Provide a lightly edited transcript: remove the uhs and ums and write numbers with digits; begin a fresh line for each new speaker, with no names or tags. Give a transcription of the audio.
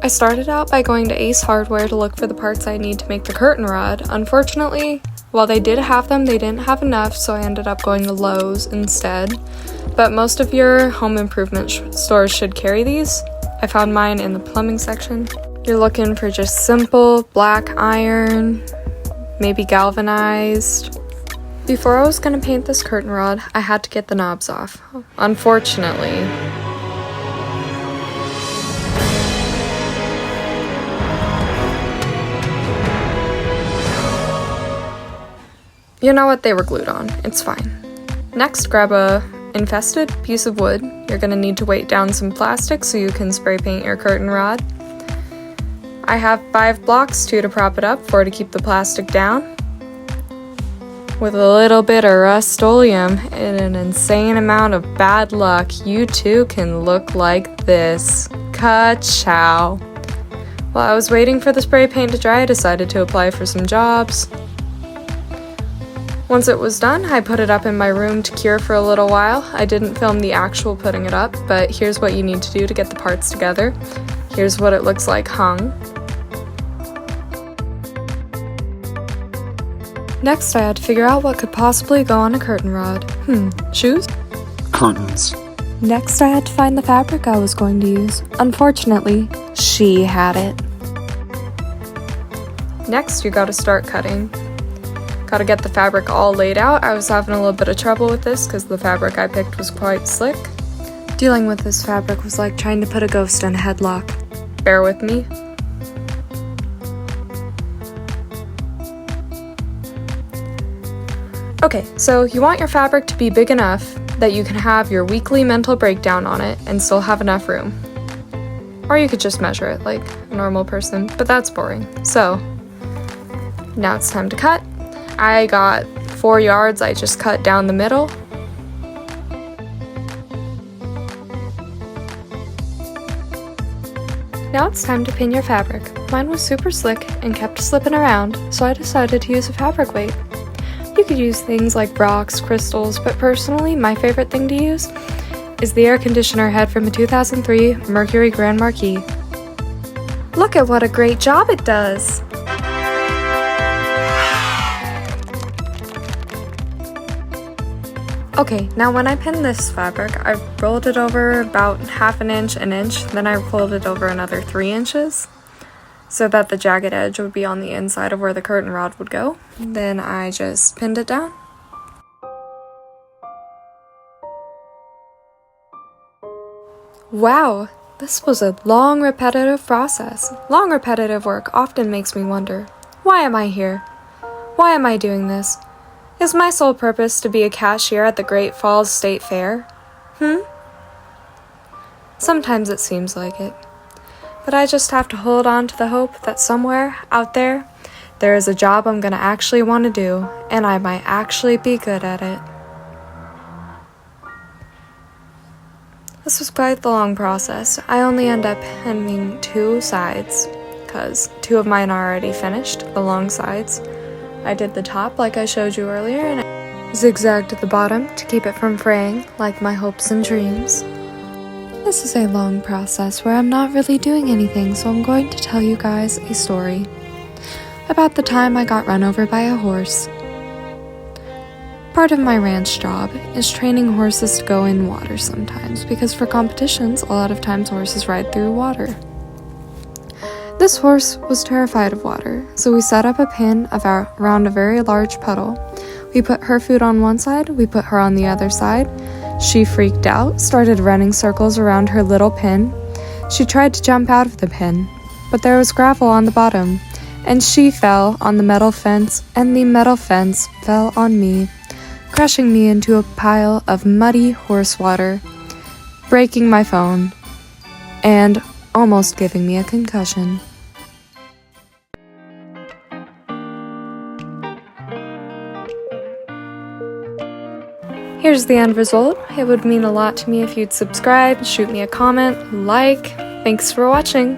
I started out by going to Ace Hardware to look for the parts I need to make the curtain rod. Unfortunately, while they did have them, they didn't have enough, so I ended up going to Lowe's instead. But most of your home improvement stores should carry these. I found mine in the plumbing section. You're looking for just simple black iron, maybe galvanized. Before I was going to paint this curtain rod, I had to get the knobs off. Unfortunately, you know what, they were glued on. It's fine. Next, grab a infested piece of wood. You're going to need to weight down some plastic so you can spray paint your curtain rod. I have 5 blocks, 2 to prop it up, 4 to keep the plastic down. With a little bit of Rust-Oleum and an insane amount of bad luck, you too can look like this. Ka-chow. While I was waiting for the spray paint to dry, I decided to apply for some jobs. Once it was done, I put it up in my room to cure for a little while. I didn't film the actual putting it up, but here's what you need to do to get the parts together. Here's what it looks like hung. Next, I had to figure out what could possibly go on a curtain rod. Shoes?
Curtains.
Next, I had to find the fabric I was going to use. Unfortunately, she had it. Next, you gotta start cutting. Gotta get the fabric all laid out. I was having a little bit of trouble with this because the fabric I picked was quite slick. Dealing with this fabric was like trying to put a ghost in a headlock. Bear with me. Okay, so you want your fabric to be big enough that you can have your weekly mental breakdown on it and still have enough room. Or you could just measure it like a normal person, but that's boring. So, now it's time to cut. I got 4 yards, I just cut down the middle. Now it's time to pin your fabric. Mine was super slick and kept slipping around, so I decided to use a fabric weight. You could use things like rocks, crystals, but personally, my favorite thing to use is the air conditioner head from a 2003 Mercury Grand Marquis. Look at what a great job it does! Okay, now when I pin this fabric, I rolled it over about ½ an inch, then I folded it over another 3 inches so that the jagged edge would be on the inside of where the curtain rod would go. Then I just pinned it down. Wow, this was a long, repetitive process. Long, repetitive work often makes me wonder, why am I here? Why am I doing this? Is my sole purpose to be a cashier at the Great Falls State Fair? Sometimes it seems like it. But I just have to hold on to the hope that somewhere out there is a job I'm gonna actually want to do, and I might actually be good at it. This was quite the long process. I only end up pinning 2 sides, because 2 of mine are already finished, the long sides. I did the top like I showed you earlier, and I zigzagged at the bottom to keep it from fraying like my hopes and dreams. This is a long process where I'm not really doing anything, so I'm going to tell you guys a story about the time I got run over by a horse. Part of my ranch job is training horses to go in water sometimes, because for competitions, a lot of times horses ride through water. This horse was terrified of water, so we set up a pin around a very large puddle. We put her food on one side, we put her on the other side. She freaked out, started running circles around her little pin. She tried to jump out of the pin, but there was gravel on the bottom, and she fell on the metal fence, and the metal fence fell on me, crushing me into a pile of muddy horse water, breaking my phone, and almost giving me a concussion. Here's the end result. It would mean a lot to me if you'd subscribe, shoot me a comment, like. Thanks for watching.